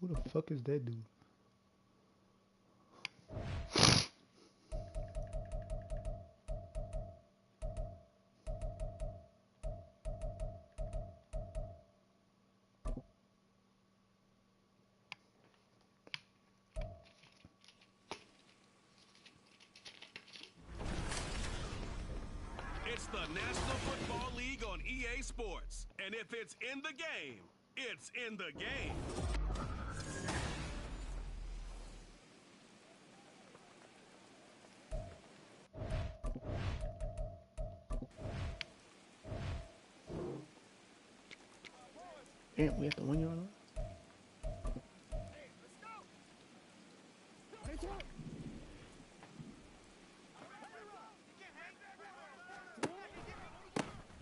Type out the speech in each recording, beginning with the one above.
Who the fuck is that dude? It's the National Football League on EA Sports. And if it's in the game, it's in the game. Damn, we have the 1 yard line.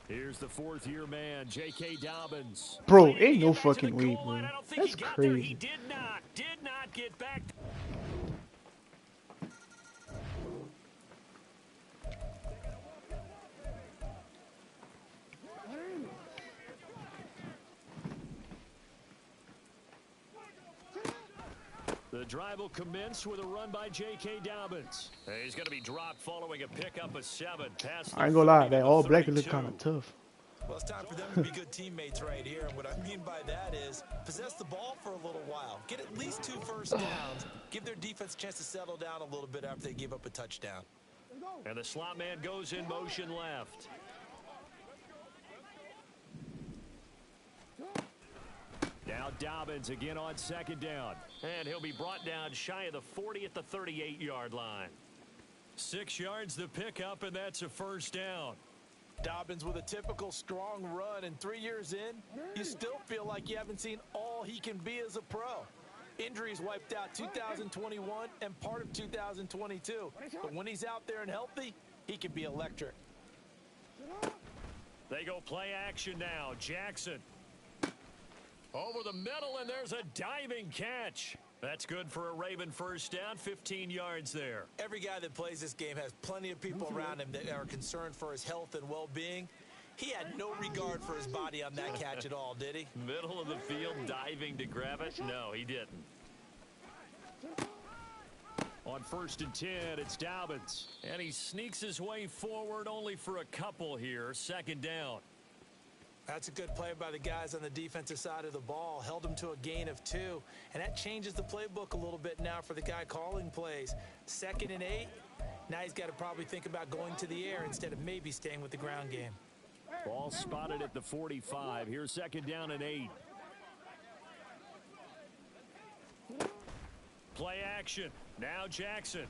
Here's the fourth-year man, J.K. Dobbins. Bro, ain't no fucking way, bro. That's crazy. He did not get back. The drive will commence with a run by J.K. Dobbins. He's going to be dropped following a pickup of 7. I ain't gonna lie, that all black look kind of tough. Well, it's time for them to be good teammates right here. And what I mean by that is possess the ball for a little while. Get at least 2 first downs. Give their defense a chance to settle down a little bit after they give up a touchdown. And the slot man goes in motion left. Now Dobbins again on 2nd down. And he'll be brought down shy of the 40 at the 38-yard line. 6 yards the pickup, and that's a first down. Dobbins with a typical strong run, and 3 years in, you still feel like you haven't seen all he can be as a pro. Injuries wiped out 2021 and part of 2022. But when he's out there and healthy, he can be electric. They go play action now. Jackson. Over the middle, and there's a diving catch. That's good for a Raven first down, 15 yards there. Every guy that plays this game has plenty of people around him that are concerned for his health and well-being. He had no regard for his body on that catch at all, did he? Middle of the field, diving to grab it? No, he didn't. On 1st and 10, it's Dobbins. And he sneaks his way forward only for a couple here. 2nd down. That's a good play by the guys on the defensive side of the ball. Held him to a gain of 2. And that changes the playbook a little bit now for the guy calling plays. 2nd and 8. Now he's got to probably think about going to the air instead of maybe staying with the ground game. Ball spotted at the 45. Here's 2nd down and 8. Play action. Now Jackson.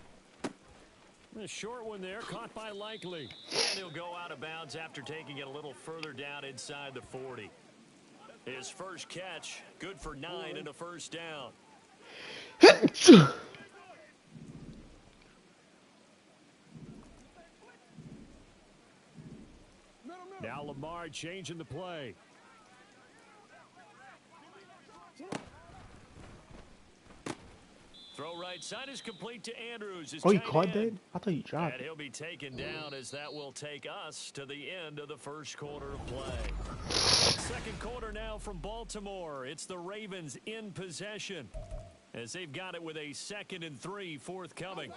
A short one there, caught by Likely. And he'll go out of bounds after taking it a little further down inside the 40. His first catch, good for 9 and a first down. Now Lamar changing the play. Throw right side is complete to Andrews. Oh, he caught that? I thought he dropped and it. he'll be taken down as that will take us to the end of the first quarter of play. Second quarter now from Baltimore. It's the Ravens in possession as they've got it with a 2nd and 3 forthcoming.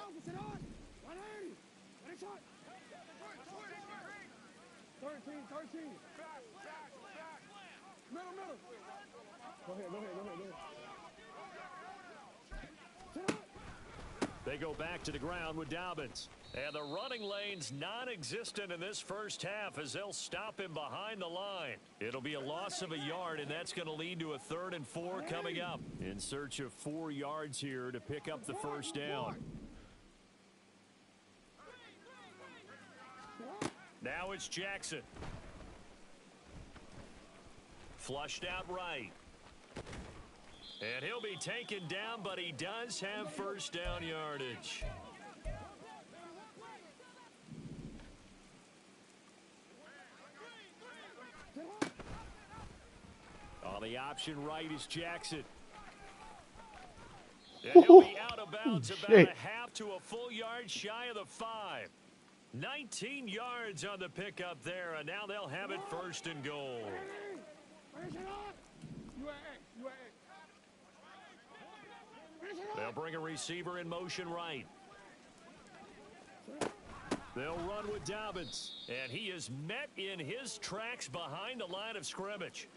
They go back to the ground with Dobbins. And the running lane's non-existent in this first half as they'll stop him behind the line. It'll be a loss of a yard, and that's going to lead to a 3rd and 4 coming up. In search of 4 yards here to pick up the first down. Now it's Jackson. Flushed out right. And he'll be taken down, but he does have first down yardage. On the option right is Jackson. And he'll be out of bounds about a half to a full yard shy of the 5. 19 yards on the pickup there, and now they'll have it 1st and goal. They'll bring a receiver in motion right. They'll run with Dobbins, and he is met in his tracks behind the line of scrimmage.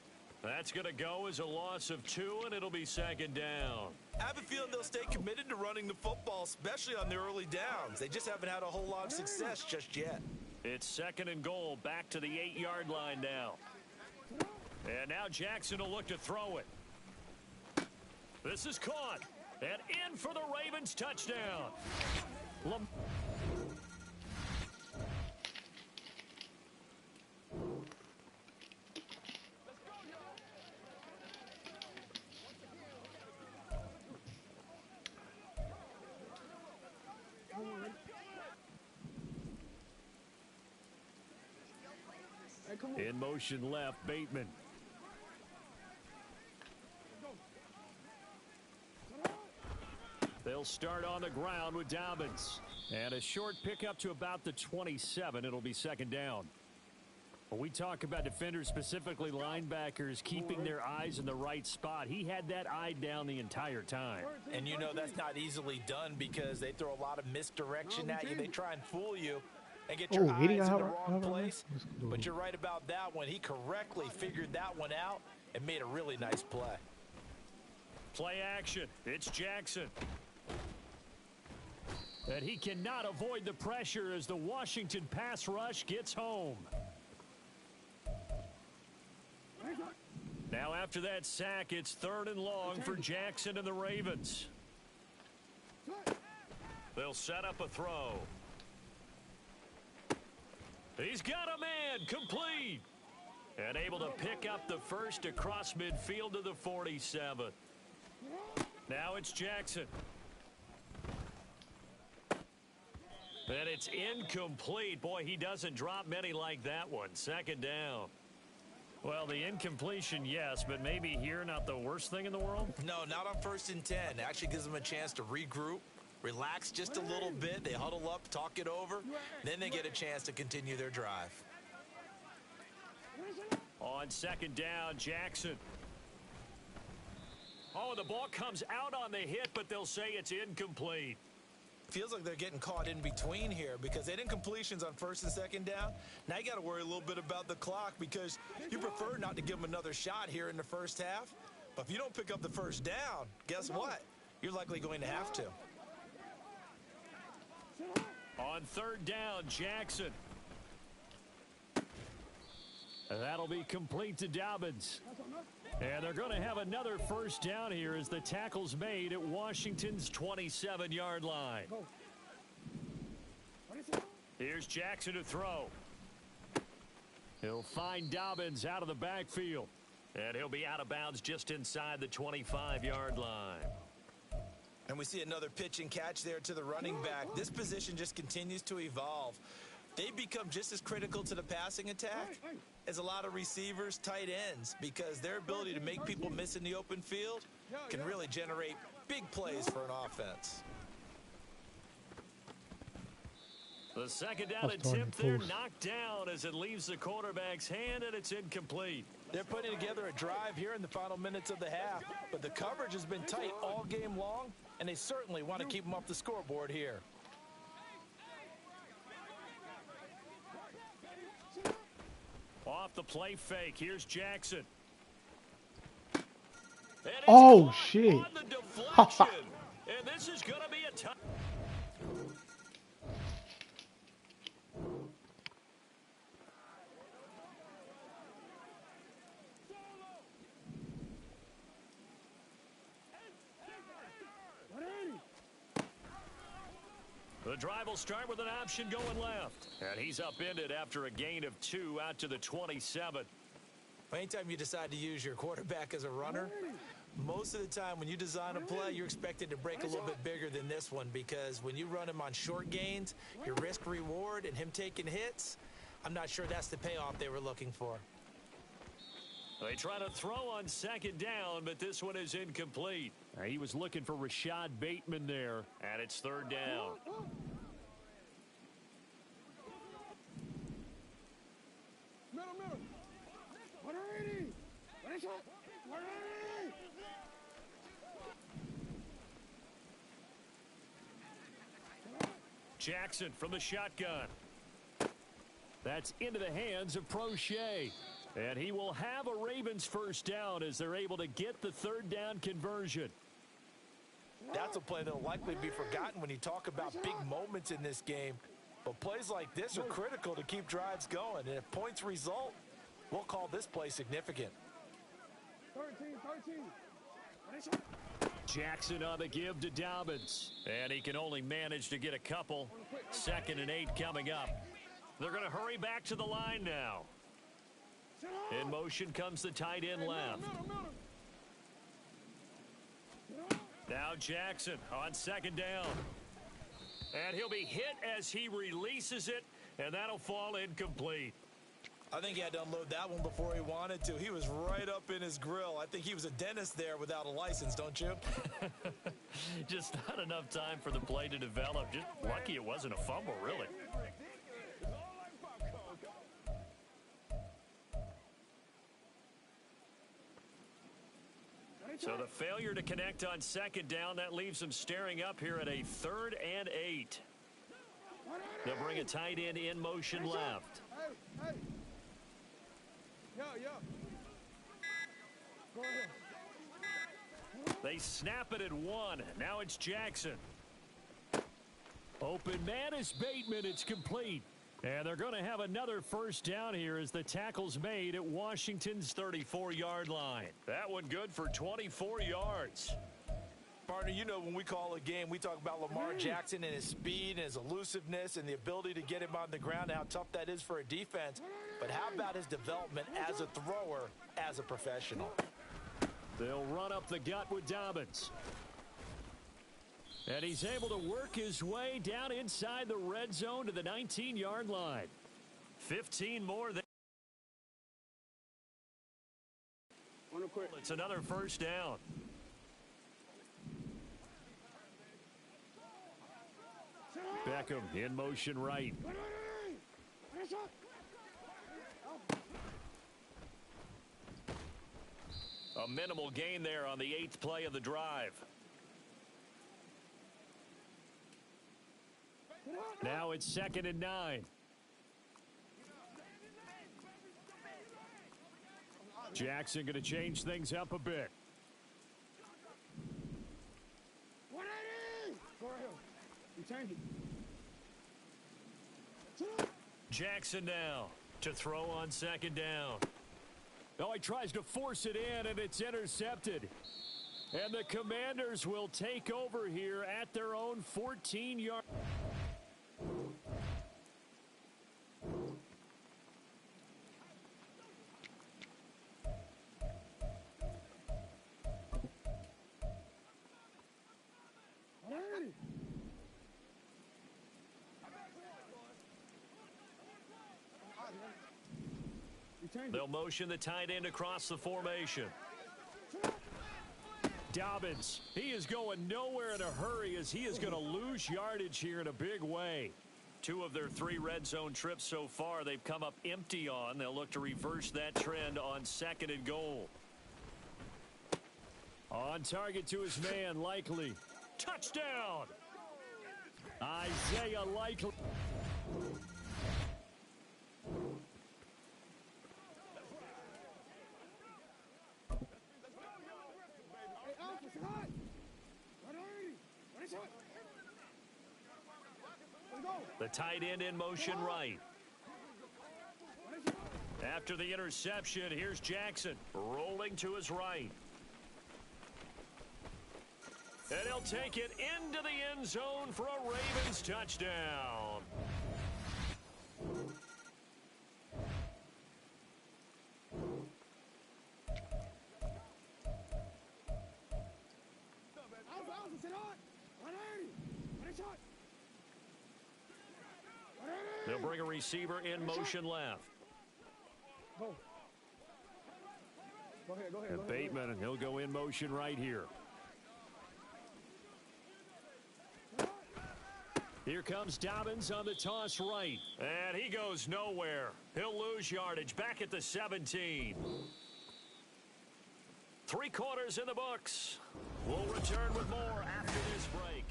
That's going to go as a loss of 2, and it'll be second down. I have a feeling they'll stay committed to running the football, especially on the early downs. They just haven't had a whole lot of success just yet. It's second and goal, back to the 8-yard line now. And now Jackson will look to throw it. This is caught, and in for the Ravens touchdown. In motion left, Bateman. They'll start on the ground with Dobbins. And a short pickup to about the 27. It'll be second down. When we talk about defenders, specifically linebackers, keeping their eyes in the right spot, he had that eye down the entire time. And you know that's not easily done because they throw a lot of misdirection at you. They try and fool you and get your eyes in the wrong place. But you're right about that one. He correctly figured that one out and made a really nice play. Play action. It's Jackson. And he cannot avoid the pressure as the Washington pass rush gets home. Now after that sack, it's third and long for Jackson and the Ravens. They'll set up a throw. He's got a man, complete. And able to pick up the first across midfield to the 47. Now it's Jackson. And it's incomplete. Boy, he doesn't drop many like that one. Second down. Well, the incompletion, yes, but maybe here not the worst thing in the world? No, not on 1st and 10. It actually gives them a chance to regroup, relax just a little bit. They huddle up, talk it over. Then they get a chance to continue their drive. On second down, Jackson. Oh, the ball comes out on the hit, but they'll say it's incomplete. Feels like they're getting caught in between here because they had incompletions on 1st and 2nd down. Now you got to worry a little bit about the clock because you prefer not to give them another shot here in the first half. But if you don't pick up the first down, guess what? You're likely going to have to. On third down, Jackson. And that'll be complete to Dobbins. And they're going to have another first down here as the tackle's made at Washington's 27-yard line. Here's Jackson to throw. He'll find Dobbins out of the backfield. And he'll be out of bounds just inside the 25-yard line. And we see another pitch and catch there to the running back. This position just continues to evolve. They become just as critical to the passing attack as a lot of receivers, tight ends, because their ability to make people miss in the open field can really generate big plays for an offense. The second down attempt there knocked down as it leaves the quarterback's hand, and it's incomplete. They're putting together a drive here in the final minutes of the half, but the coverage has been tight all game long, and they certainly want to keep them off the scoreboard here. Off the play fake, here's Jackson. Oh, shit. On the deflection. And this is going to be a touch. The drive will start with an option going left. And he's upended after a gain of 2 out to the 27. Anytime you decide to use your quarterback as a runner, most of the time when you design a play, you're expected to break a little bit bigger than this one because when you run him on short gains, your risk-reward and him taking hits, I'm not sure that's the payoff they were looking for. They try to throw on second down, but this one is incomplete. He was looking for Rashad Bateman there, and it's third down. Jackson from the shotgun. That's into the hands of Prochet. And he will have a Ravens first down as they're able to get the third down conversion. That's a play that will likely be forgotten when you talk about big moments in this game. But plays like this are critical to keep drives going. And if points result, we'll call this play significant. 13. Jackson on the give to Dobbins. And he can only manage to get a couple. 2nd and 8 coming up. They're going to hurry back to the line now. In motion comes the tight end left. Now Jackson on 2nd down. And he'll be hit as he releases it, and that'll fall incomplete. I think he had to unload that one before he wanted to. He was right up in his grill. I think he was a dentist there without a license, don't you? Just not enough time for the play to develop. Just lucky it wasn't a fumble, really. So the failure to connect on 2nd down, that leaves them staring up here at a 3rd and 8. They'll bring a tight end in motion left. Hey. Yo. Go ahead. They snap it at 1. Now it's Jackson. Open man is Bateman. It's complete. And they're going to have another first down here as the tackle's made at Washington's 34-yard line. That one good for 24 yards. Partner, you know when we call a game, we talk about Lamar Jackson and his speed and his elusiveness and the ability to get him on the ground, how tough that is for a defense. But how about his development as a thrower, as a professional? They'll run up the gut with Dobbins. And he's able to work his way down inside the red zone to the 19-yard line. 15 more than. It's another first down. Beckham in motion right. A minimal gain there on the 8th play of the drive. Now it's 2nd and 9. Jackson going to change things up a bit. Jackson now to throw on 2nd down. Oh, he tries to force it in, and it's intercepted. And the Commanders will take over here at their own 14-yard. They'll motion the tight end across the formation. Dobbins, he is going nowhere in a hurry as he is going to lose yardage here in a big way. 2 of their 3 red zone trips so far they've come up empty on. They'll look to reverse that trend on 2nd and goal. On target to his man, Likely. Touchdown! Isaiah Likely. The tight end in motion right. After the interception, here's Jackson rolling to his right. And he'll take it into the end zone for a Ravens touchdown. They'll bring a receiver in motion left. Go ahead. And Bateman, and he'll go in motion right here. Here comes Dobbins on the toss right. And he goes nowhere. He'll lose yardage back at the 17. 3 quarters in the books. We'll return with more after this break.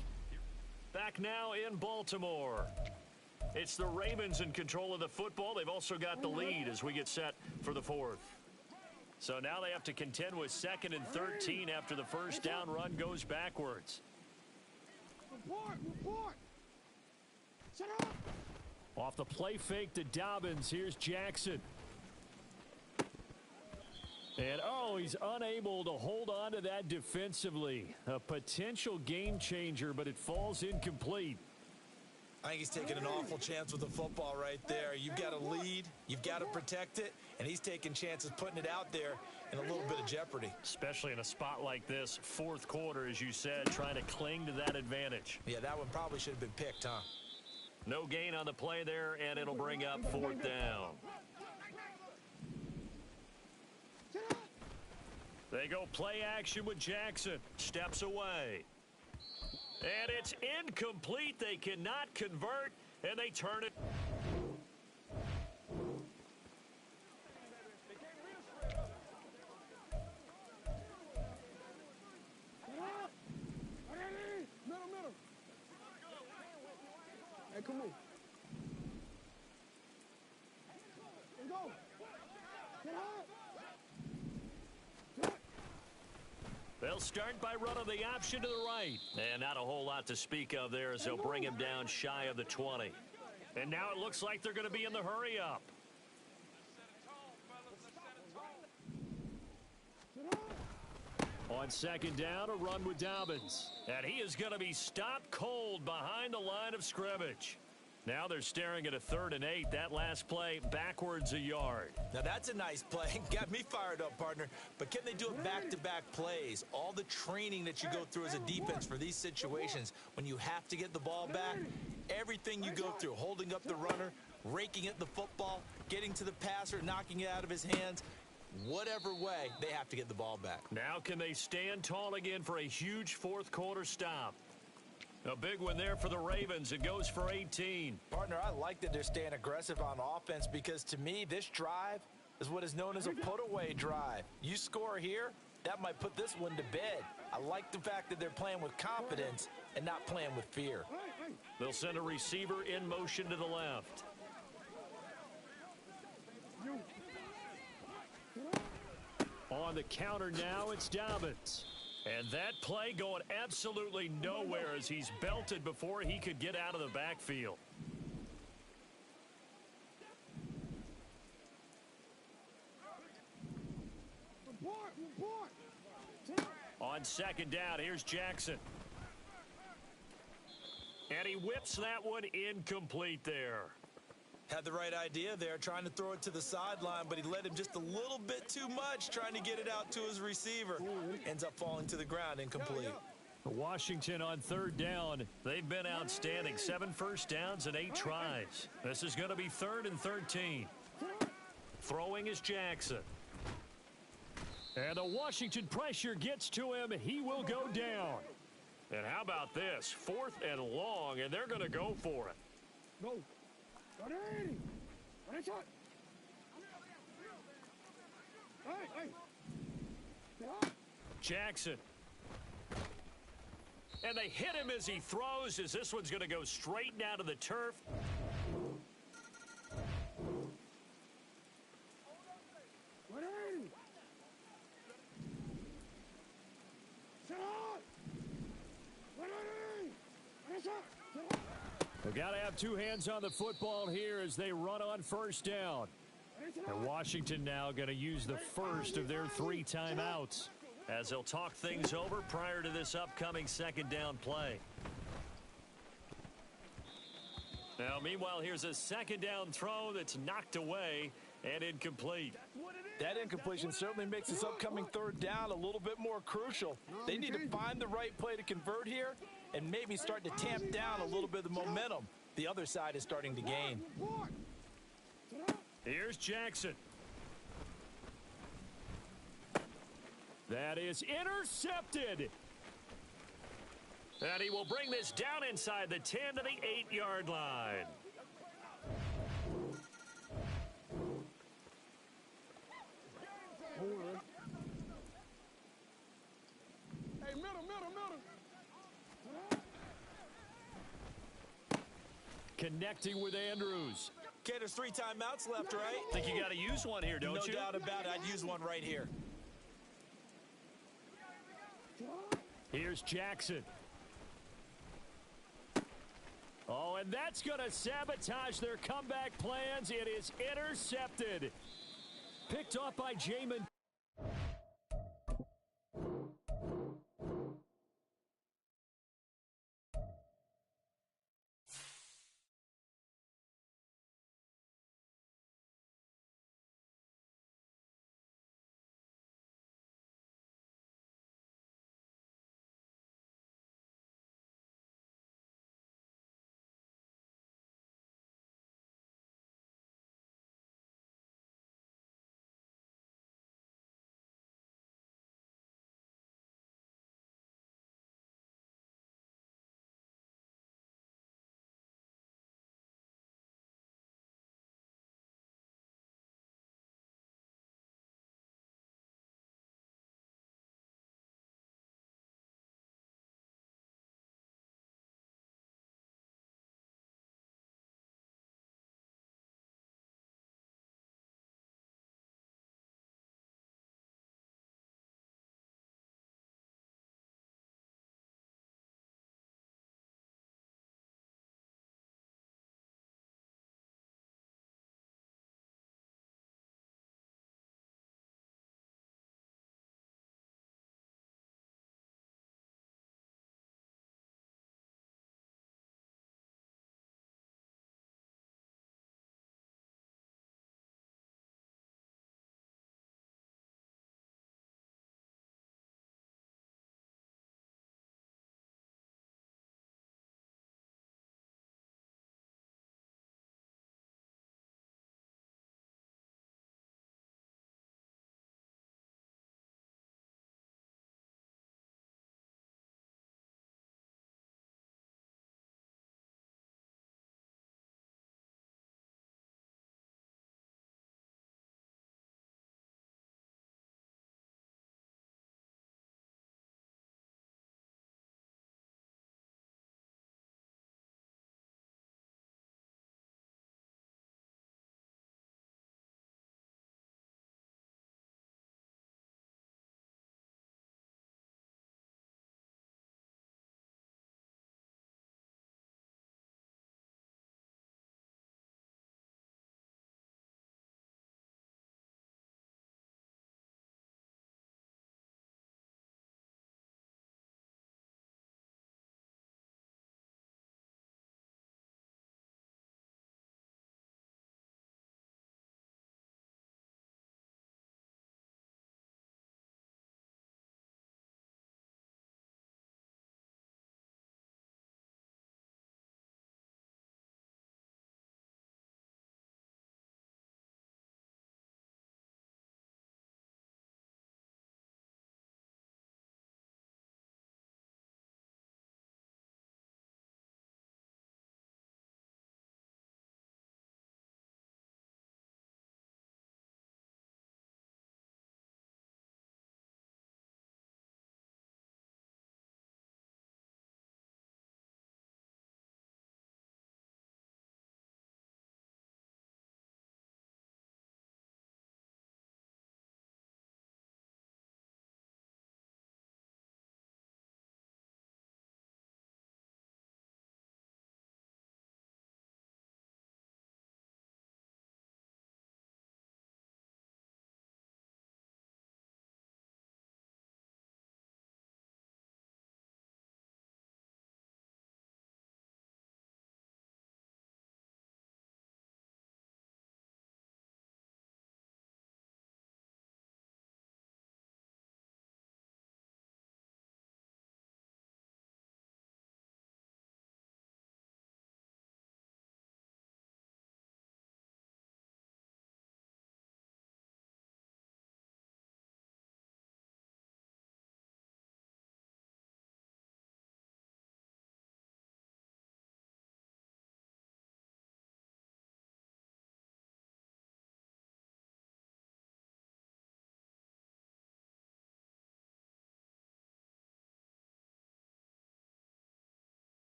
Back now in Baltimore. It's the Ravens in control of the football. They've also got the lead as we get set for the fourth. So now they have to contend with 2nd and 13 after the first down run goes backwards. Report. Shut up. Off the play fake to Dobbins. Here's Jackson. And, he's unable to hold on to that defensively. A potential game changer, but it falls incomplete. I think he's taking an awful chance with the football right there. You've got to lead, you've got to protect it, and he's taking chances putting it out there in a little bit of jeopardy. Especially in a spot like this, fourth quarter, as you said, trying to cling to that advantage. Yeah, that one probably should have been picked, huh? No gain on the play there, and it'll bring up 4th down. They go play action with Jackson. Steps away. And it's incomplete. They cannot convert, and they turn it. Middle. Hey, come on. Let's go. Get up. They'll start by running the option to the right. And not a whole lot to speak of there as they'll bring him down shy of the 20. And now it looks like they're going to be in the hurry-up. On 2nd down, a run with Dobbins. And he is going to be stopped cold behind the line of scrimmage. Now they're staring at a 3rd and 8. That last play backwards a yard. Now that's a nice play. Got me fired up, partner. But can they do it back-to-back plays? All the training that you go through as a defense for these situations, when you have to get the ball back, everything you go through, holding up the runner, raking at the football, getting to the passer, knocking it out of his hands, whatever way, they have to get the ball back. Now can they stand tall again for a huge fourth quarter stop? A big one there for the Ravens. It goes for 18. Partner, I like that they're staying aggressive on offense because, to me, this drive is what is known as a put-away drive. You score here, that might put this one to bed. I like the fact that they're playing with confidence and not playing with fear. They'll send a receiver in motion to the left. On the counter now, it's Dobbins. And that play going absolutely nowhere as he's belted before he could get out of the backfield. Report. On 2nd down, here's Jackson. And he whips that one incomplete there. Had the right idea there, trying to throw it to the sideline, but he led him just a little bit too much, trying to get it out to his receiver. Ends up falling to the ground, incomplete. Washington on 3rd down. They've been outstanding. 7 first downs and 8 tries. This is going to be 3rd and 13. Throwing is Jackson. And the Washington pressure gets to him. He will go down. And how about this? 4th and long, and they're going to go for it. Go. Hey. Jackson. And they hit him as he throws, as this one's going to go straight down to the turf. They've got to have 2 hands on the football here as they run on 1st down. And Washington now going to use the first of their 3 timeouts as they'll talk things over prior to this upcoming 2nd down play. Now, meanwhile, here's a 2nd down throw that's knocked away and incomplete. That incompletion certainly makes this upcoming 3rd down a little bit more crucial. They need to find the right play to convert here and maybe start to tamp down a little bit of the momentum the other side is starting to gain. Here's Jackson. That is intercepted. And he will bring this down inside the 10 to the 8-yard line. Hey, middle. connecting with Andrews. Okay, there's 3 timeouts left, right? Think you got to use one here, don't you? No doubt about it. I'd use one right here. Here's Jackson. Oh, and that's going to sabotage their comeback plans. It is intercepted. Picked off by Jamin.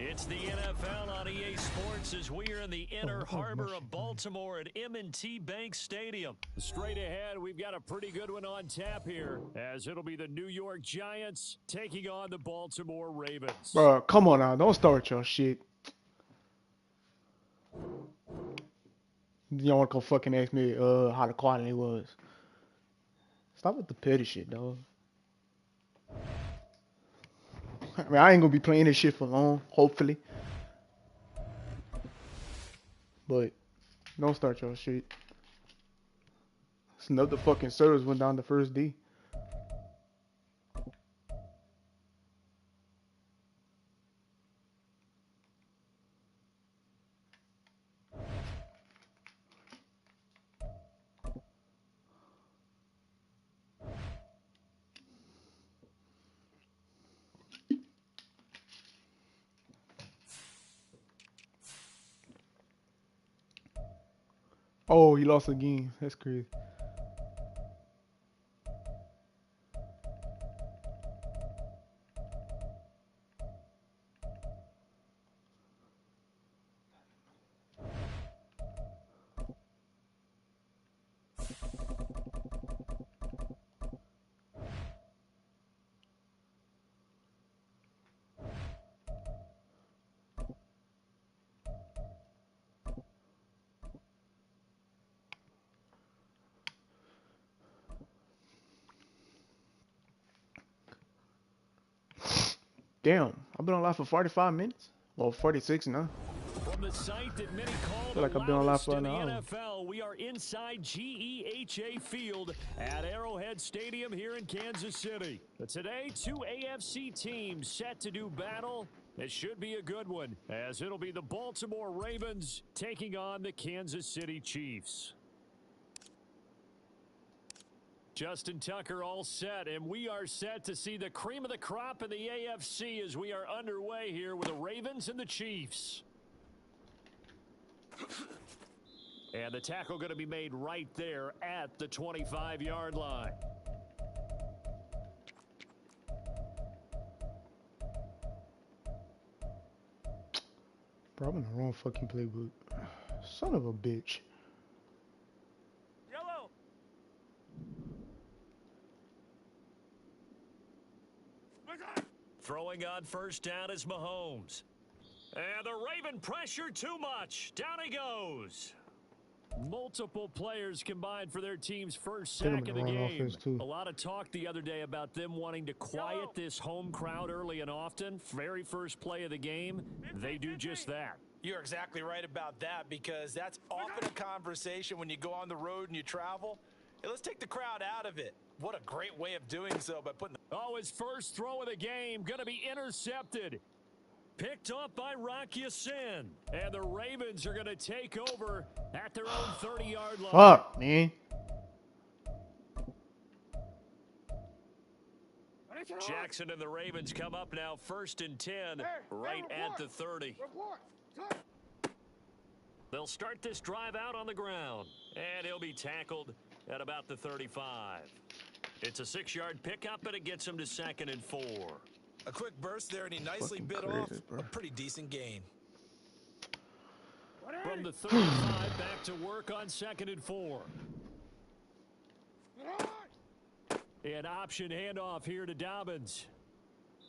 It's the NFL on EA Sports as we are in the inner harbor of Baltimore at M&T Bank Stadium. Straight ahead, we've got a pretty good one on tap here, as it'll be the New York Giants taking on the Baltimore Ravens. Bro, come on now. Don't start your shit. You don't want to go fucking ask me how the quality was. Stop with the petty shit, dog. I mean, I ain't gonna be playing this shit for long, hopefully. But don't start your shit. It's another fucking service went down the first D. Oh, he lost again. That's crazy. Damn, I've been on live for 45 minutes. Well, 46 now. From the site that many call I feel like I've been on live for an hour. NFL, we are inside GEHA Field at Arrowhead Stadium here in Kansas City. But today, two AFC teams set to do battle. It should be a good one, as it'll be the Baltimore Ravens taking on the Kansas City Chiefs. Justin Tucker all set, and we are set to see the cream of the crop in the AFC as we are underway here with the Ravens and the Chiefs. And the tackle going to be made right there at the 25-yard line. Bro, I'm in the wrong fucking playbook. Son of a bitch. Yellow. Throwing on first down is Mahomes. And the Raven pressure too much. Down he goes. Multiple players combined for their team's first sack of the game. A lot of talk the other day about them wanting to quiet this home crowd early and often. Very first play of the game, they do just that. You're exactly right about that, because that's often a conversation when you go on the road and you travel. Hey, let's take the crowd out of it. What a great way of doing so by putting his first throw of the game going to be intercepted. Picked up by Rock Ya-Sin. And the Ravens are going to take over at their own 30-yard line. Fuck, man. Jackson and the Ravens come up now first and 10, right at the 30. They'll start this drive out on the ground, and he'll be tackled at about the 35. It's a 6-yard pickup, and it gets him to 2nd and 4. A quick burst there, and he nicely bit off a pretty decent gain. From the 35, back to work on 2nd and 4. An option handoff here to Dobbins.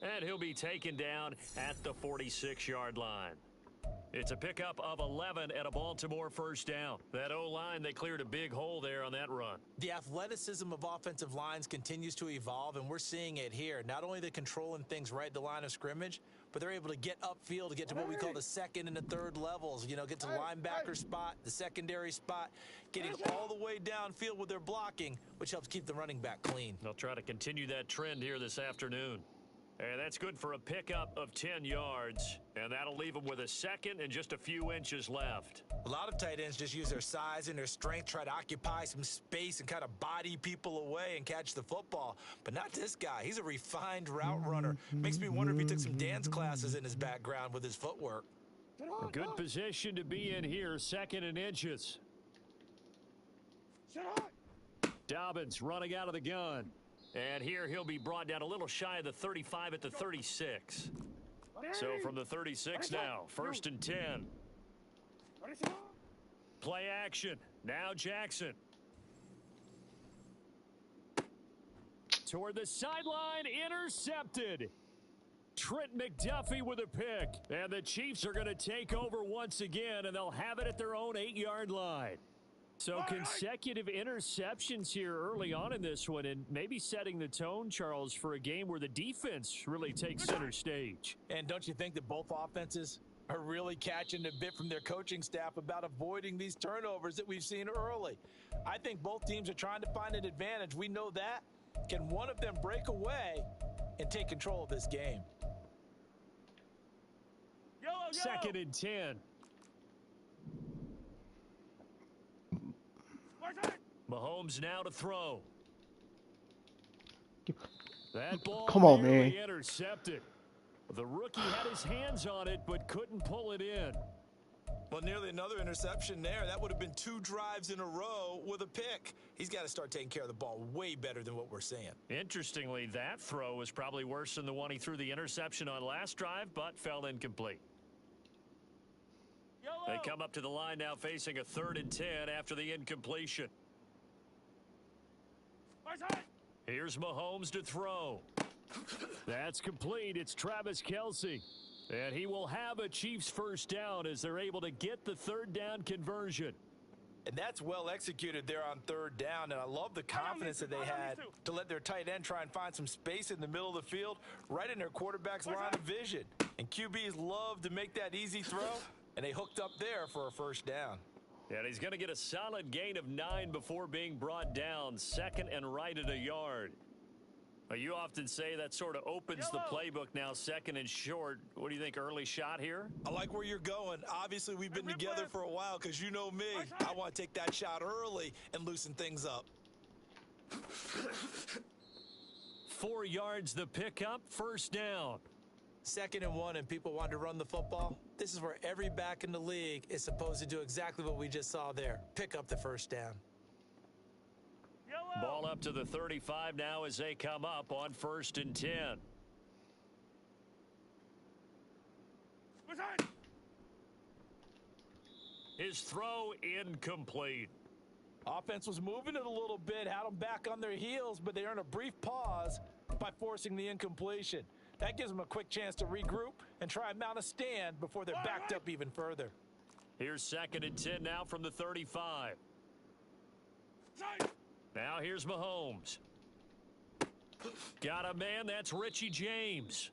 And he'll be taken down at the 46-yard line. It's a pickup of 11 and a Baltimore first down. That O-line, they cleared a big hole there on that run. The athleticism of offensive lines continues to evolve, and we're seeing it here. Not only the controlling things right at the line of scrimmage, but they're able to get upfield to get to what we call the second and the third levels. You know, get to linebacker spot, the secondary spot, getting all the way downfield with their blocking, which helps keep the running back clean. They'll try to continue that trend here this afternoon. And that's good for a pickup of 10 yards. And that'll leave them with a second and just a few inches left. A lot of tight ends just use their size and their strength, try to occupy some space and kind of body people away and catch the football. But not this guy. He's a refined route runner. Makes me wonder if he took some dance classes in his background with his footwork. A good position to be in here, 2nd and inches. Dobbins running out of the gun. And here he'll be brought down a little shy of the 35 at the 36. So from the 36 now, 1st and 10. Play action. Now Jackson. Toward the sideline, intercepted. Trent McDuffie with a pick. And the Chiefs are going to take over once again, and they'll have it at their own 8-yard line. So consecutive interceptions here early on in this one, and maybe setting the tone, Charles, for a game where the defense really takes center stage. And don't you think that both offenses are really catching a bit from their coaching staff about avoiding these turnovers that we've seen early? I think both teams are trying to find an advantage. We know that. Can one of them break away and take control of this game? 2nd and 10. Mahomes now to throw. That ball Come on, nearly man. intercepted. The rookie had his hands on it, but couldn't pull it in. Well, nearly another interception there. That would have been 2 drives in a row with a pick. He's got to start taking care of the ball way better than what we're seeing. Interestingly, that throw was probably worse than the one he threw the interception on last drive, but fell incomplete. They come up to the line now facing a 3rd and 10 after the incompletion. Here's Mahomes to throw. That's complete. It's Travis Kelce. And he will have a Chiefs first down as they're able to get the 3rd down conversion. And that's well executed there on 3rd down. And I love the confidence that they had to let their tight end try and find some space in the middle of the field, right in their quarterback's line of vision. And QBs love to make that easy throw, and they hooked up there for a first down. And he's going to get a solid gain of 9 before being brought down, 2nd and right at a yard. You often say that sort of opens the playbook now, 2nd and short. What do you think, early shot here? I like where you're going. Obviously, we've been together for a while because you know me. I want to take that shot early and loosen things up. 4 yards the pickup, first down. 2nd and 1, and people want to run the football. This is where every back in the league is supposed to do exactly what we just saw there. Pick up the first down. Ball up to the 35 now as they come up on 1st and 10. His throw incomplete. Offense was moving it a little bit, had them back on their heels, but they earned a brief pause by forcing the incompletion. That gives them a quick chance to regroup and try and mount a stand before they're backed up even further. Here's 2nd and 10 now from the 35. Now here's Mahomes. Got a man, that's Richie James.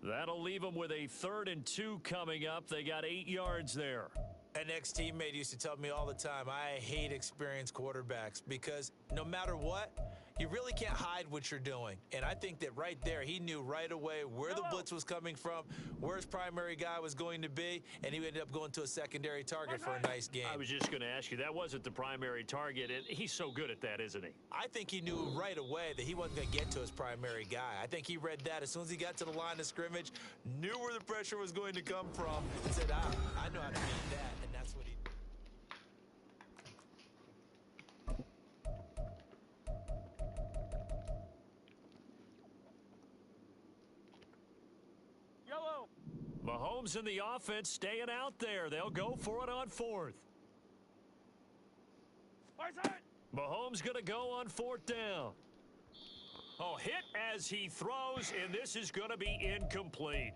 That'll leave him with a 3rd and 2 coming up. They got 8 yards there. An ex-teammate used to tell me all the time, I hate experienced quarterbacks because no matter what, you really can't hide what you're doing. And I think that right there, he knew right away where the blitz was coming from, where his primary guy was going to be, and he ended up going to a secondary target for a nice game. I was just going to ask you, that wasn't the primary target, and he's so good at that, isn't he? I think he knew right away that he wasn't going to get to his primary guy. I think he read that as soon as he got to the line of scrimmage, knew where the pressure was going to come from, and said, I know how to beat that, and that's what he did. Mahomes and the offense staying out there. They'll go for it on 4th. Mahomes going to go on 4th down. Oh, hit as he throws, and this is going to be incomplete.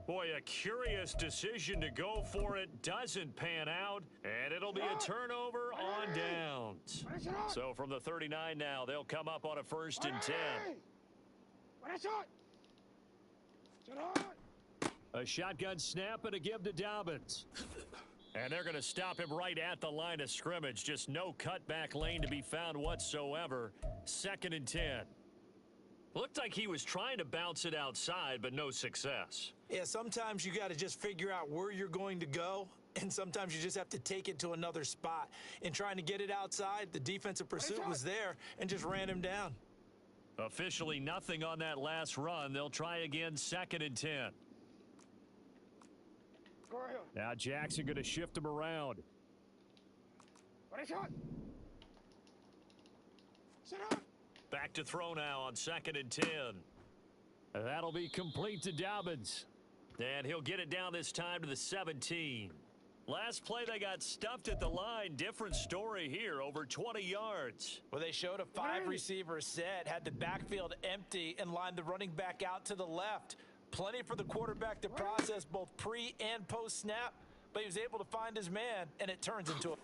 Boy, a curious decision to go for it. Doesn't pan out, and it'll be a turnover on downs. So from the 39 now, they'll come up on a 1st and 10. A shotgun snap and a give to Dobbins. And they're going to stop him right at the line of scrimmage. Just no cutback lane to be found whatsoever. 2nd and 10. Looked like he was trying to bounce it outside, but no success. Yeah, sometimes you got to just figure out where you're going to go, and sometimes you just have to take it to another spot. In trying to get it outside, the defensive pursuit was there and just ran him down. Officially nothing on that last run. They'll try again, 2nd and 10. Now Jackson going to shift him around. Back to throw now on 2nd and 10. That'll be complete to Dobbins. And he'll get it down this time to the 17. Last play, they got stuffed at the line. Different story here, over 20 yards. Well, they showed a 5-receiver set, had the backfield empty, and lined the running back out to the left. Plenty for the quarterback to process both pre- and post-snap, but he was able to find his man, and it turns into a...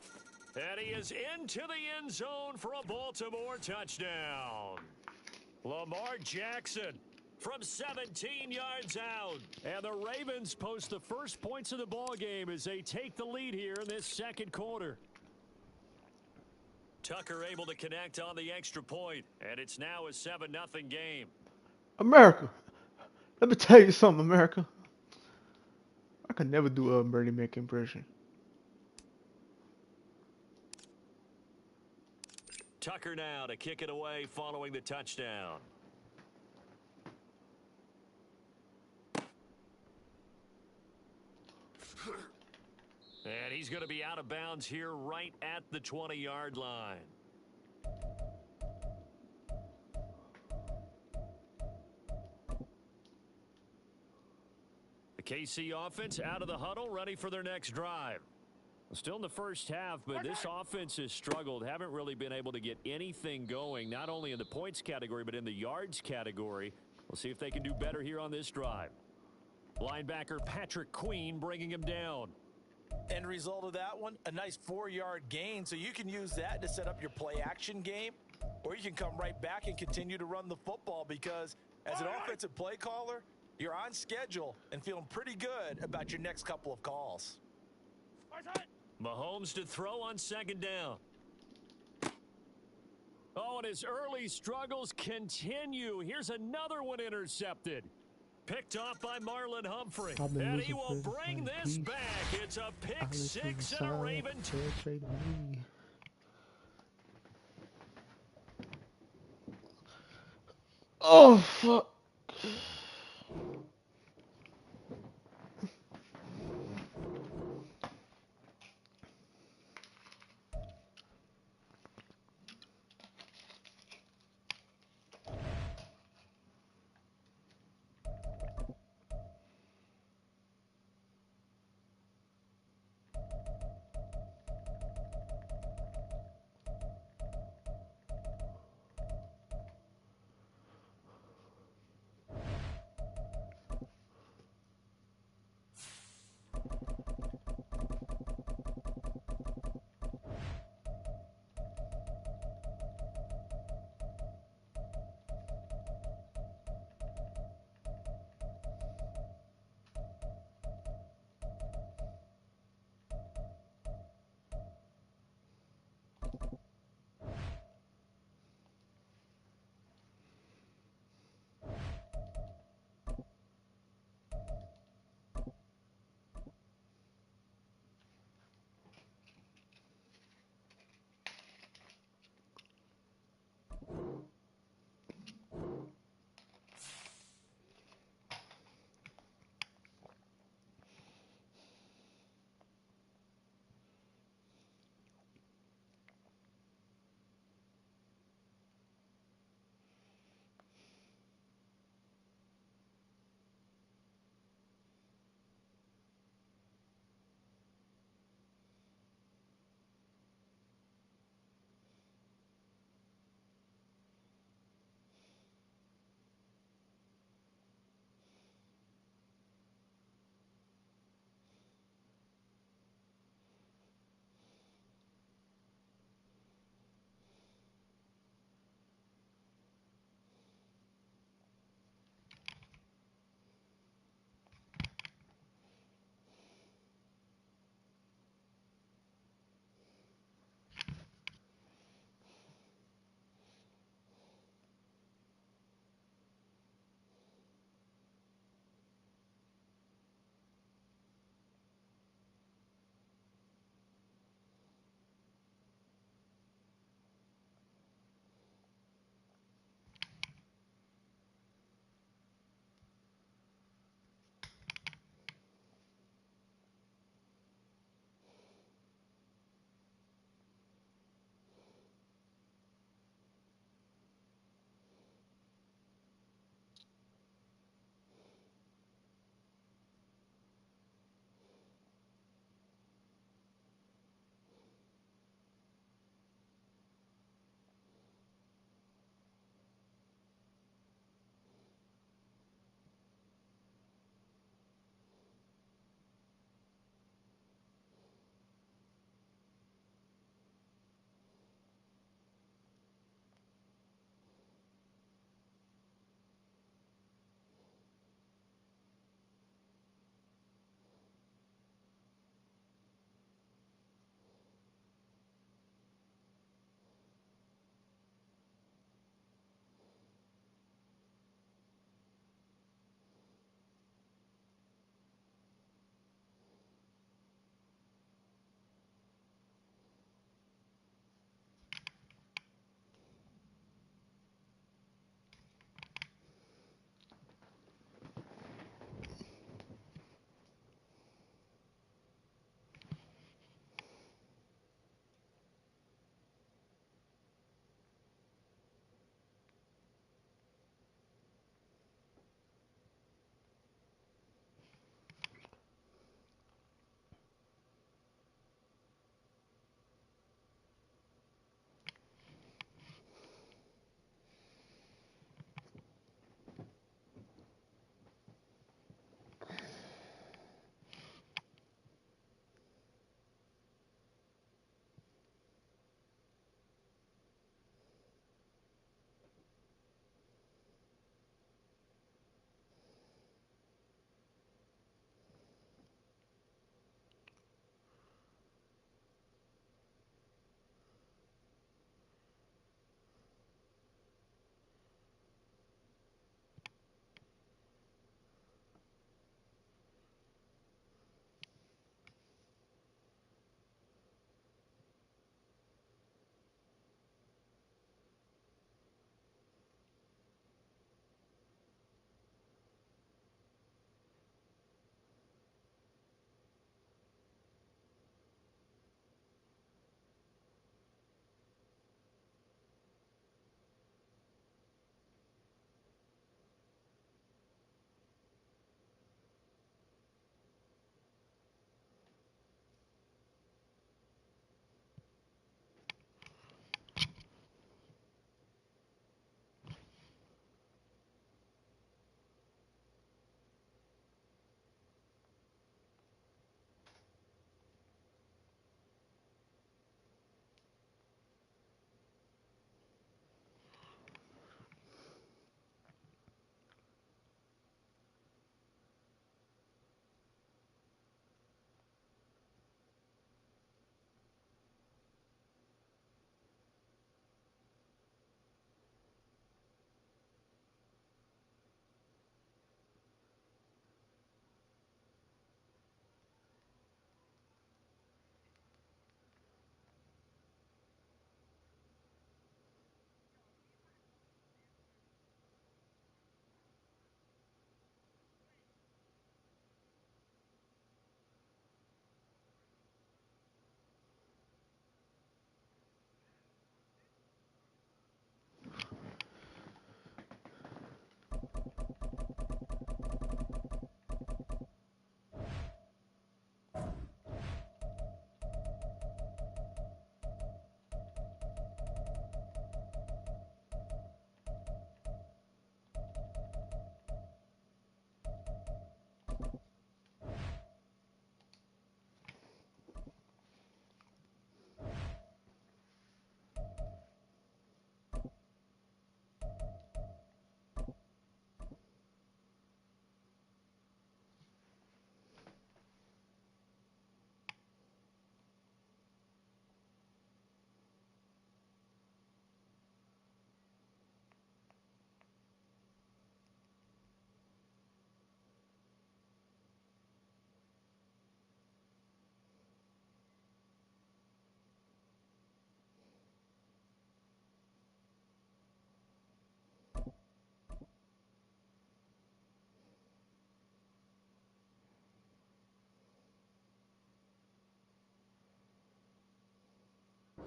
And he is into the end zone for a Baltimore touchdown. Lamar Jackson from 17 yards out. And the Ravens post the first points of the ball game as they take the lead here in this second quarter. Tucker able to connect on the extra point, and it's now a 7-0 game. America. Let me tell you something, America. I could never do a Bernie Mac impression. Tucker now to kick it away following the touchdown. And he's going to be out of bounds here right at the 20-yard line. The KC offense out of the huddle, ready for their next drive. Still in the first half, but this offense has struggled. Haven't really been able to get anything going, not only in the points category, but in the yards category. We'll see if they can do better here on this drive. Linebacker Patrick Queen bringing him down. End result of that one, a nice 4-yard gain, so you can use that to set up your play-action game, or you can come right back and continue to run the football because as an offensive play caller, you're on schedule and feeling pretty good about your next couple of calls. Mahomes to throw on second down. Oh, and his early struggles continue. Here's another one intercepted. Picked off by Marlon Humphrey. And he will bring this back. It's a pick six and a Raven. Oh, fuck.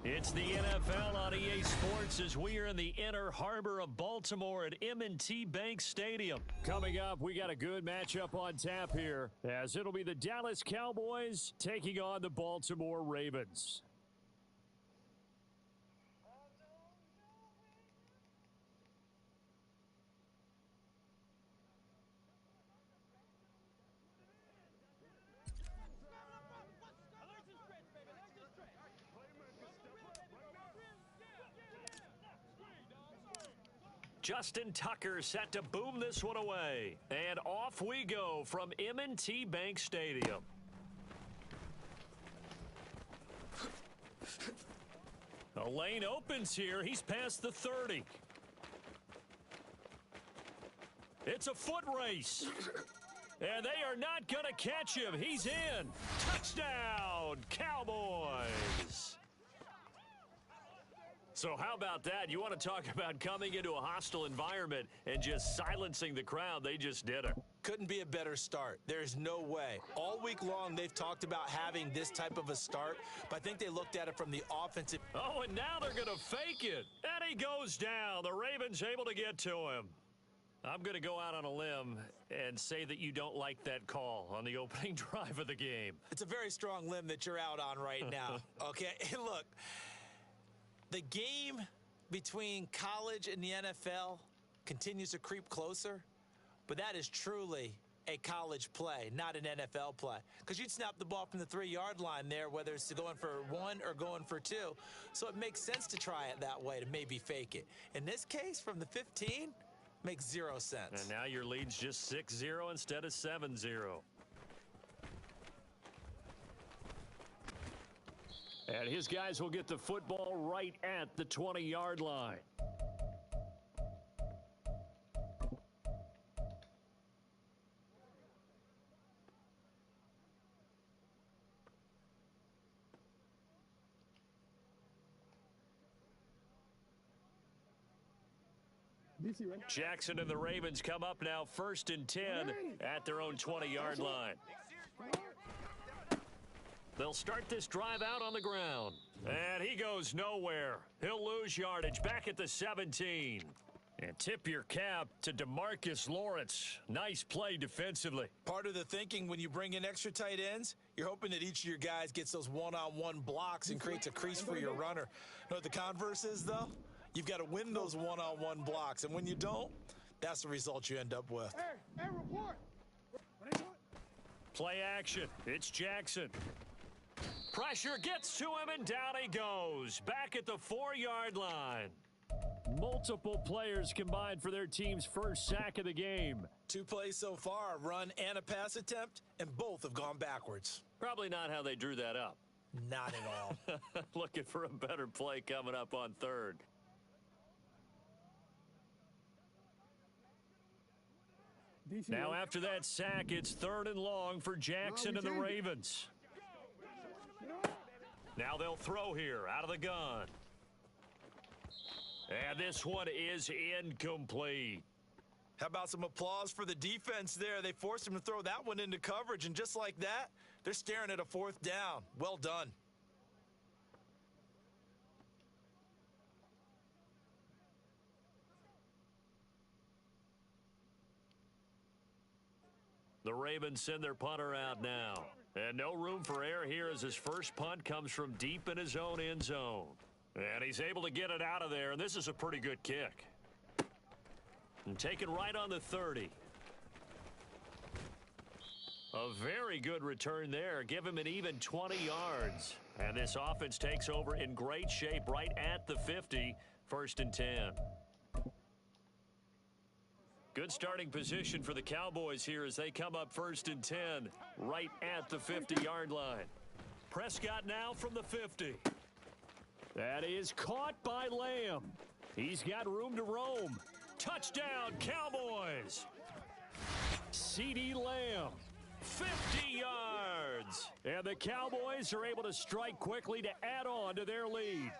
It's the NFL on EA Sports as we are in the inner harbor of Baltimore at M&T Bank Stadium. Coming up, we got a good matchup on tap here, as it'll be the Dallas Cowboys taking on the Baltimore Ravens. Justin Tucker set to boom this one away. And off we go from M&T Bank Stadium. A lane opens here. He's past the 30. It's a foot race. And they are not going to catch him. He's in. Touchdown, Cowboys. So how about that? You want to talk about coming into a hostile environment and just silencing the crowd? They just did it. Couldn't be a better start. There's no way. All week long, they've talked about having this type of a start, but I think they looked at it from the offensive. Oh, and now they're going to fake it. And he goes down. The Ravens able to get to him. I'm going to go out on a limb and say that you don't like that call on the opening drive of the game. It's a very strong limb that you're out on right now. Okay, and look. The game between college and the NFL continues to creep closer, but that is truly a college play, not an NFL play. Because you'd snap the ball from the 3-yard line there, whether it's going for 1 or going for 2. So it makes sense to try it that way, to maybe fake it. In this case, from the 15, makes 0 sense. And now your lead's just 6-0 instead of 7-0. And his guys will get the football right at the 20-yard line. Jackson and the Ravens come up now 1st and 10 at their own 20-yard line. They'll start this drive out on the ground. And he goes nowhere. He'll lose yardage back at the 17. And tip your cap to DeMarcus Lawrence. Nice play defensively. Part of the thinking when you bring in extra tight ends, you're hoping that each of your guys gets those one-on-one blocks and creates a crease for your runner. Know what the converse is, though? You've got to win those one-on-one blocks. And when you don't, that's the result you end up with. Hey, report. Play action. It's Jackson. Pressure gets to him, and down he goes. Back at the 4-yard line. Multiple players combined for their team's first sack of the game. 2 plays so far, a run and a pass attempt, and both have gone backwards. Probably not how they drew that up. Not at all. Looking for a better play coming up on 3rd. Now after that sack, it's 3rd and long for Jackson and the Ravens. Now they'll throw here out of the gun. And this one is incomplete. How about some applause for the defense there? They forced him to throw that one into coverage, and just like that, they're staring at a 4th down. Well done. The Ravens send their punter out now. And no room for error here as his first punt comes from deep in his own end zone. And he's able to get it out of there, and this is a pretty good kick. And taken right on the 30. A very good return there. Give him an even 20 yards. And this offense takes over in great shape right at the 50, 1st and 10. Good starting position for the Cowboys here as they come up 1st and 10 right at the 50-yard line. Prescott now from the 50. That is caught by Lamb. He's got room to roam. Touchdown, Cowboys. CeeDee Lamb, 50 yards. And the Cowboys are able to strike quickly to add on to their lead.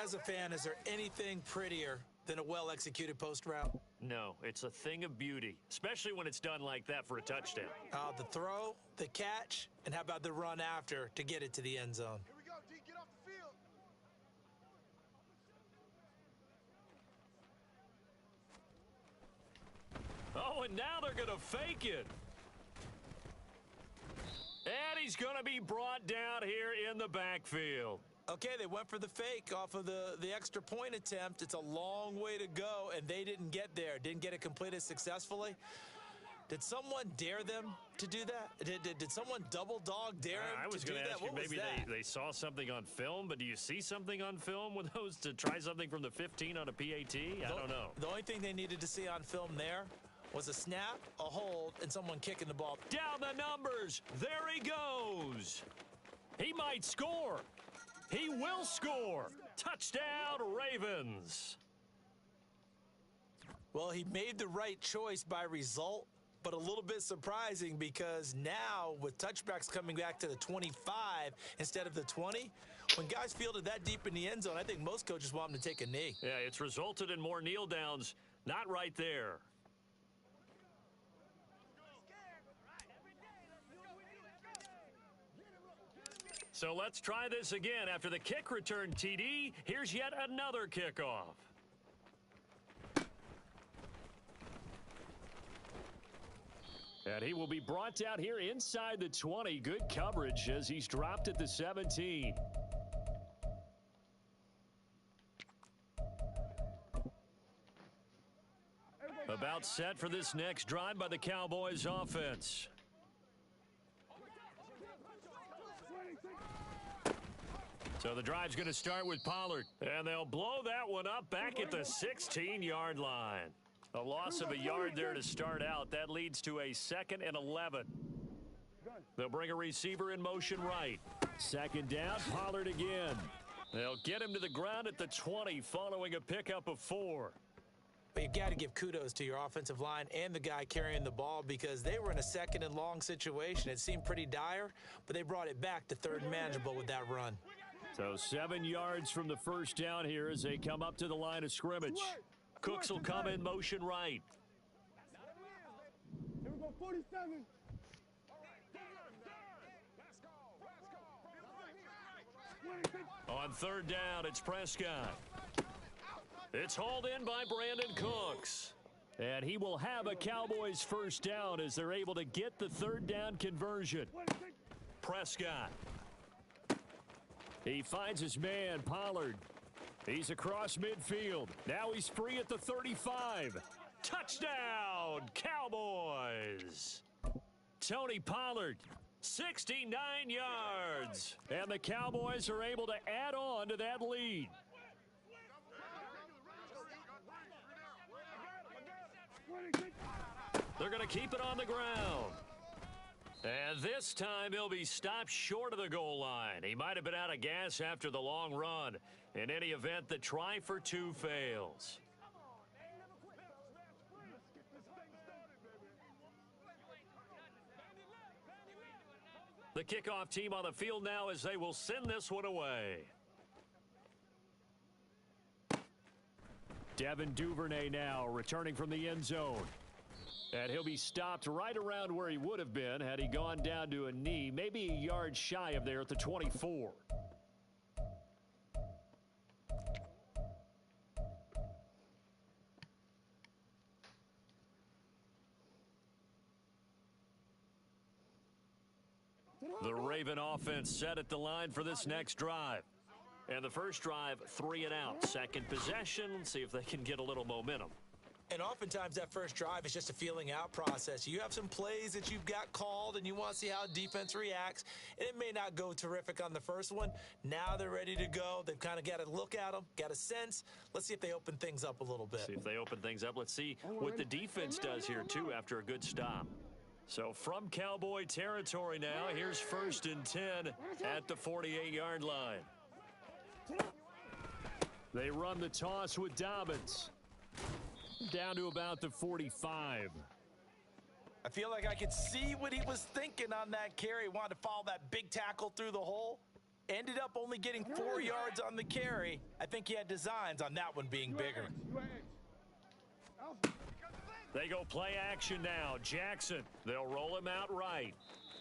As a fan, is there anything prettier than a well-executed post route? No, it's a thing of beauty, especially when it's done like that for a touchdown. The throw, the catch, and how about the run after to get it to the end zone? Here we go, D. Get off the field. and now they're going to fake it. And he's going to be brought down here in the backfield. Okay, they went for the fake off of the extra point attempt. It's a long way to go, and they didn't get there. Didn't get it completed successfully. Did someone dare them to do that? Did someone double dog dare them I was to do going to that? ask you, maybe they saw something on film, but do you see something on film with those to try something from the 15 on a PAT? I don't know. The only thing they needed to see on film there was a snap, a hold, and someone kicking the ball. Down the numbers. There he goes. He might score. He will score. Touchdown, Ravens. Well, he made the right choice by result, but a little bit surprising because now with touchbacks coming back to the 25 instead of the 20, when guys fielded that deep in the end zone, I think most coaches want them to take a knee. Yeah, it's resulted in more kneel downs. Not right there. So let's try this again. After the kick return TD, here's yet another kickoff. And he will be brought down here inside the 20. Good coverage as he's dropped at the 17. About set for this next drive by the Cowboys offense. So the drive's going to start with Pollard. And they'll blow that one up back at the 16-yard line. A loss of a yard there to start out. That leads to a 2nd and 11. They'll bring a receiver in motion right. Second down, Pollard again. They'll get him to the ground at the 20 following a pickup of 4. But you've got to give kudos to your offensive line and the guy carrying the ball because they were in a 2nd and long situation. It seemed pretty dire, but they brought it back to 3rd and manageable with that run. So 7 yards from the first down here as they come up to the line of scrimmage. Cooks will come in motion right. Here we go, 47. On 3rd down, it's Prescott. It's hauled in by Brandon Cooks. And he will have a Cowboys first down as they're able to get the 3rd down conversion. Prescott. He finds his man, Pollard. He's across midfield. Now he's free at the 35. Touchdown, Cowboys. Tony Pollard, 69 yards. And the Cowboys are able to add on to that lead. They're going to keep it on the ground. And this time he'll be stopped short of the goal line. He might have been out of gas after the long run. In any event, the try for 2 fails. The kickoff team on the field now as they will send this one away. Devin Duvernay now returning from the end zone. And he'll be stopped right around where he would have been had he gone down to a knee, maybe a yard shy of there at the 24. The Raven offense set at the line for this next drive. And the first drive, 3 and out. Second possession, let's see if they can get a little momentum. And oftentimes that first drive is just a feeling out process. You have some plays that you've got called and you want to see how defense reacts. And it may not go terrific on the first one. Now they're ready to go. They've kind of got to look at them, got a sense. Let's see if they open things up a little bit. See if they open things up. Let's see what the defense does here, too, after a good stop. So from Cowboy territory now, here's 1st and 10 at the 48-yard line. They run the toss with Dobbins. Down to about the 45. I feel like I could see what he was thinking on that carry. He wanted to follow that big tackle through the hole. Ended up only getting 4 yards on the carry. I think he had designs on that one being bigger. They go play action now. Jackson, they'll roll him out right.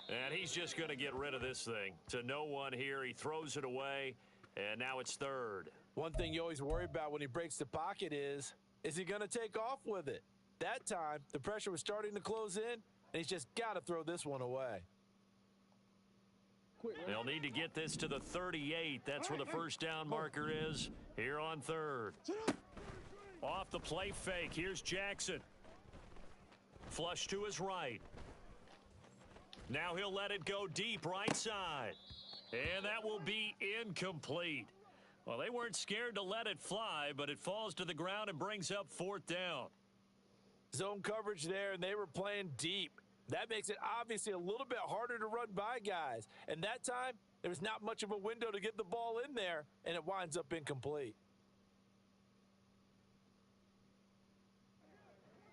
And he's just going to get rid of this thing. To no one here. He throws it away, and now it's 3rd. One thing you always worry about when he breaks the pocket is he going to take off with it? That time, the pressure was starting to close in, and he's just got to throw this one away. They'll need to get this to the 38. That's where the first down marker is here on third. Off the play fake, here's Jackson. Flush to his right. Now he'll let it go deep right side. And that will be incomplete. Well, they weren't scared to let it fly, but it falls to the ground and brings up fourth down. Zone coverage there, and they were playing deep. That makes it obviously a little bit harder to run by guys. And that time, there was not much of a window to get the ball in there, and it winds up incomplete.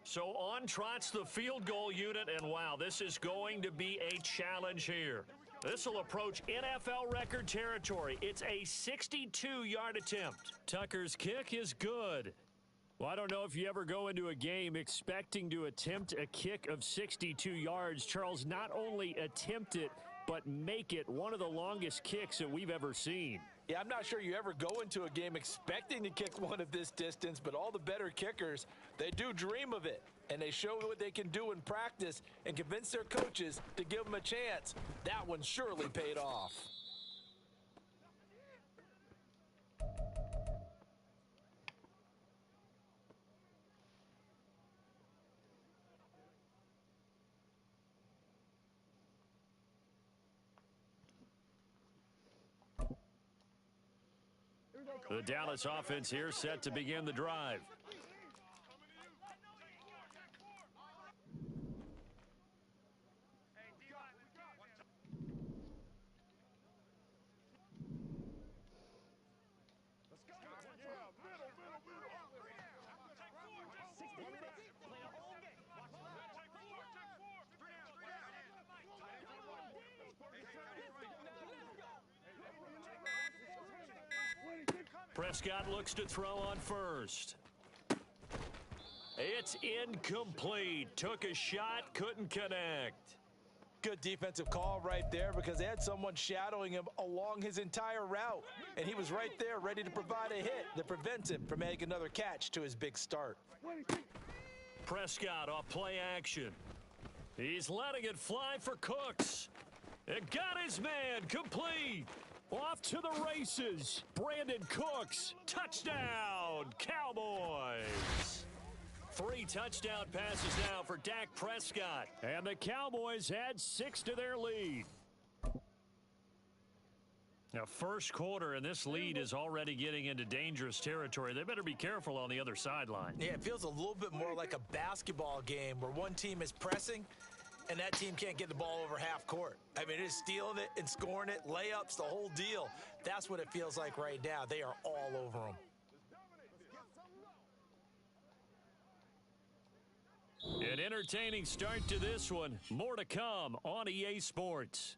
So on trots the field goal unit, and wow, this is going to be a challenge here. This will approach NFL record territory. It's a 62-yard attempt. Tucker's kick is good. Well, I don't know if you ever go into a game expecting to attempt a kick of 62 yards. Charles, not only attempt it, but make it one of the longest kicks that we've ever seen. Yeah, I'm not sure you ever go into a game expecting to kick one of this distance, but all the better kickers, they do dream of it, and they show what they can do in practice and convince their coaches to give them a chance. That one surely paid off. The Dallas offense here set to begin the drive. Prescott looks to throw on first. It's incomplete. Took a shot, couldn't connect. Good defensive call right there because they had someone shadowing him along his entire route. And he was right there ready to provide a hit that prevents him from making another catch to his big start. Prescott off play action. He's letting it fly for Cooks. It got his man complete. Off to the races. Brandon Cooks. Touchdown, Cowboys. 3 touchdown passes now for Dak Prescott. And the Cowboys add 6 to their lead. Now, first quarter, and this lead is already getting into dangerous territory. They better be careful on the other sideline. Yeah, it feels a little bit more like a basketball game where one team is pressing and that team can't get the ball over half court. I mean, it is stealing it and scoring it, layups, the whole deal. That's what it feels like right now. They are all over them. An entertaining start to this one. More to come on EA Sports.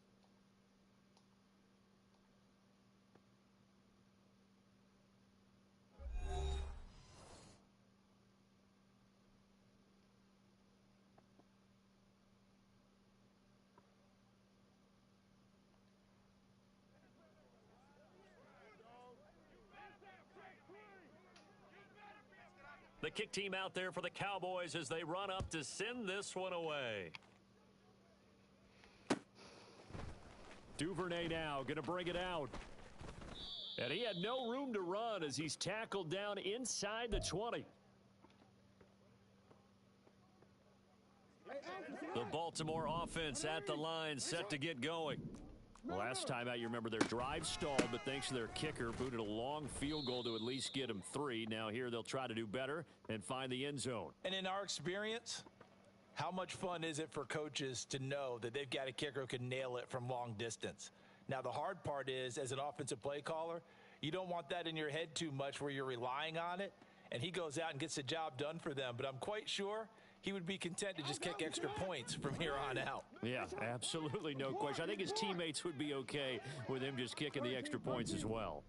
The kick team out there for the Cowboys as they run up to send this one away. Duvernay now going to bring it out. And he had no room to run as he's tackled down inside the 20. The Baltimore offense at the line set to get going. Last time out, you remember their drive stalled, but thanks to their kicker, booted a long field goal to at least get them 3. Now here they'll try to do better and find the end zone. And in our experience, how much fun is it for coaches to know that they've got a kicker who can nail it from long distance? Now, the hard part is, as an offensive play caller, you don't want that in your head too much where you're relying on it, and he goes out and gets the job done for them. But I'm quite sure he would be content to just kick extra points from here on out. Yeah, absolutely no question. I think his teammates would be okay with him just kicking the extra points as well.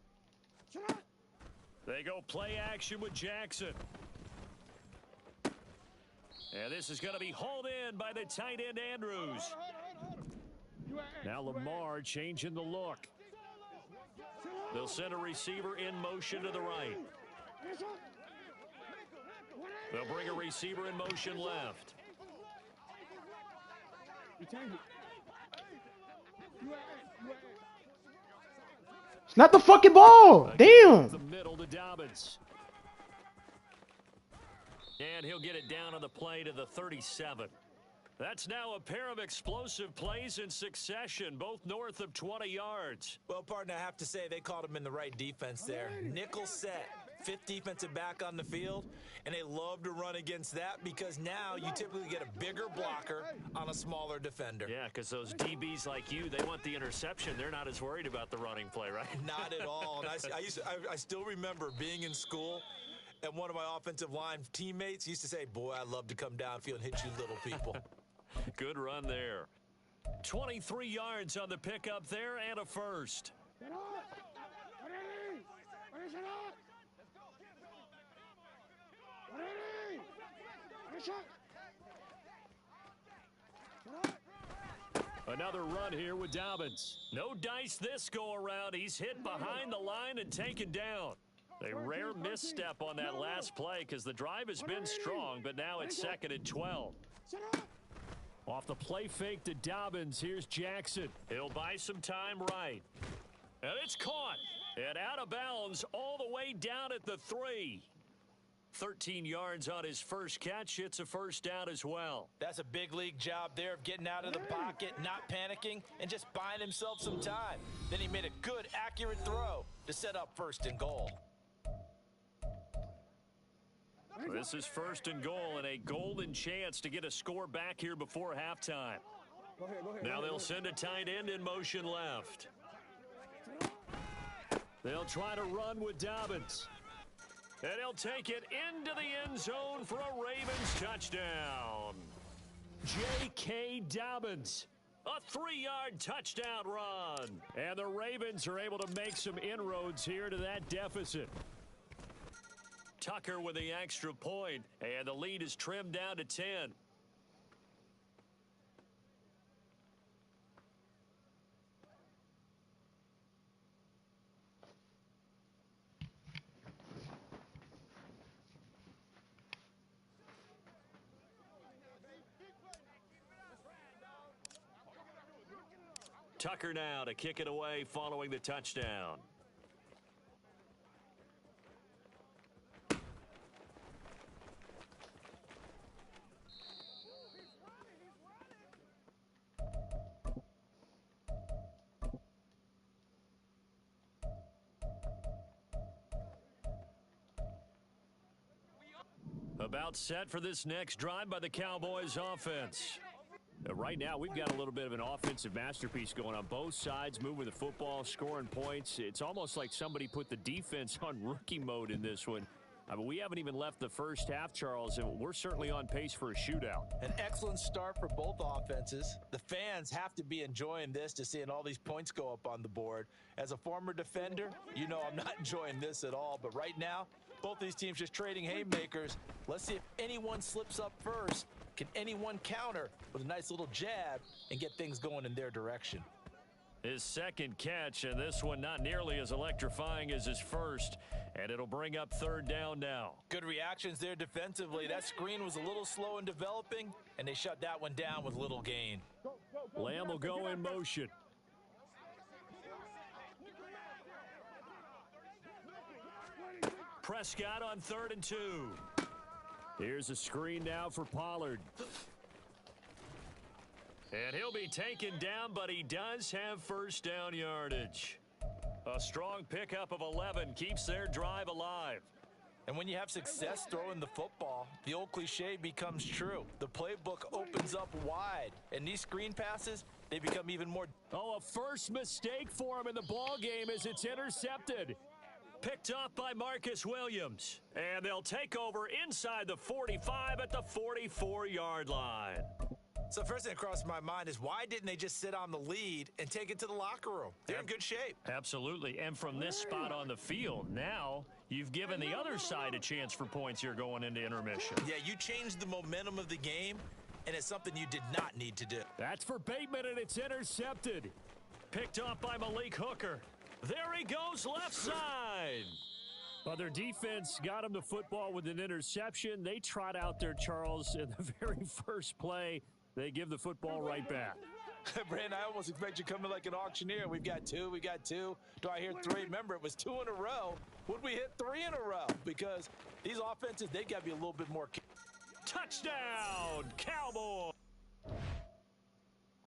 They go play action with Jackson. And this is going to be hauled in by the tight end Andrews. Now Lamar changing the look. They'll send a receiver in motion to the right. They'll bring a receiver in motion left. Snap the fucking ball. Damn. The middle to Dobbins. And he'll get it down on the play to the 37. That's now a pair of explosive plays in succession, both north of 20 yards. Well, partner, I have to say they called him in the right defense there. Nickel set, fifth defensive back on the field, and they love to run against that because now you typically get a bigger blocker on a smaller defender. Yeah, because those DBs like you, they want the interception. They're not as worried about the running play, right? Not at all. And I still remember being in school, and one of my offensive line teammates used to say, boy, I'd love to come downfield and hit you little people. Good run there. 23 yards on the pickup there and a first. Another run here with Dobbins. No dice this go around. He's hit behind the line and taken down. A rare misstep on that last play because the drive has been strong, but now it's 2nd and 12. Off the play fake to Dobbins, here's Jackson. He'll buy some time right. And it's caught. And out of bounds all the way down at the 3. 13 yards on his first catch. It's a first down as well. That's a big league job there of getting out of the pocket, not panicking, and just buying himself some time. Then he made a good, accurate throw to set up 1st and goal. This is 1st and goal and a golden chance to get a score back here before halftime. Now they'll send a tight end in motion left. They'll try to run with Dobbins. And he'll take it into the end zone for a Ravens touchdown. J.K. Dobbins, a 3-yard touchdown run. And the Ravens are able to make some inroads here to that deficit. Tucker with the extra point, and the lead is trimmed down to 10. Tucker now to kick it away following the touchdown. About set for this next drive by the Cowboys offense. Right now, we've got a little bit of an offensive masterpiece going on both sides, moving the football, scoring points. It's almost like somebody put the defense on rookie mode in this one. I mean, we haven't even left the first half, Charles, and we're certainly on pace for a shootout. An excellent start for both offenses. The fans have to be enjoying this to seeing all these points go up on the board. As a former defender, you know I'm not enjoying this at all. But right now, both these teams just trading haymakers. Let's see if anyone slips up first. Can anyone counter with a nice little jab and get things going in their direction? His second catch, and this one not nearly as electrifying as his first. And it'll bring up 3rd down now. Good reactions there defensively. That screen was a little slow in developing, and they shut that one down with little gain. Lamb will go in motion. Prescott on 3rd and 2. Here's a screen now for Pollard. And he'll be taken down, but he does have first down yardage. A strong pickup of 11 keeps their drive alive. And when you have success throwing the football, the old cliche becomes true. The playbook opens up wide, and these screen passes, they become even more. Oh, a first mistake for him in the ball game as it's intercepted. Picked off by Marcus Williams. And they'll take over inside the 45 at the 44-yard line. So first thing that crossed my mind is why didn't they just sit on the lead and take it to the locker room? They're in good shape. Absolutely. And from this spot on the field, now you've given the other side a chance for points here going into intermission. Yeah, you changed the momentum of the game, and it's something you did not need to do. That's for Bateman, and it's intercepted. Picked off by Malik Hooker. There he goes left side. Well, their defense got them the football with an interception. They trot out there, Charles, in the very first play. They give the football right back. Brandon, I almost expect you coming like an auctioneer. We've got two. Do I hear three? Remember, it was 2 in a row. Would we hit 3 in a row? Because these offenses, they got to be a little bit more. Touchdown, Cowboys.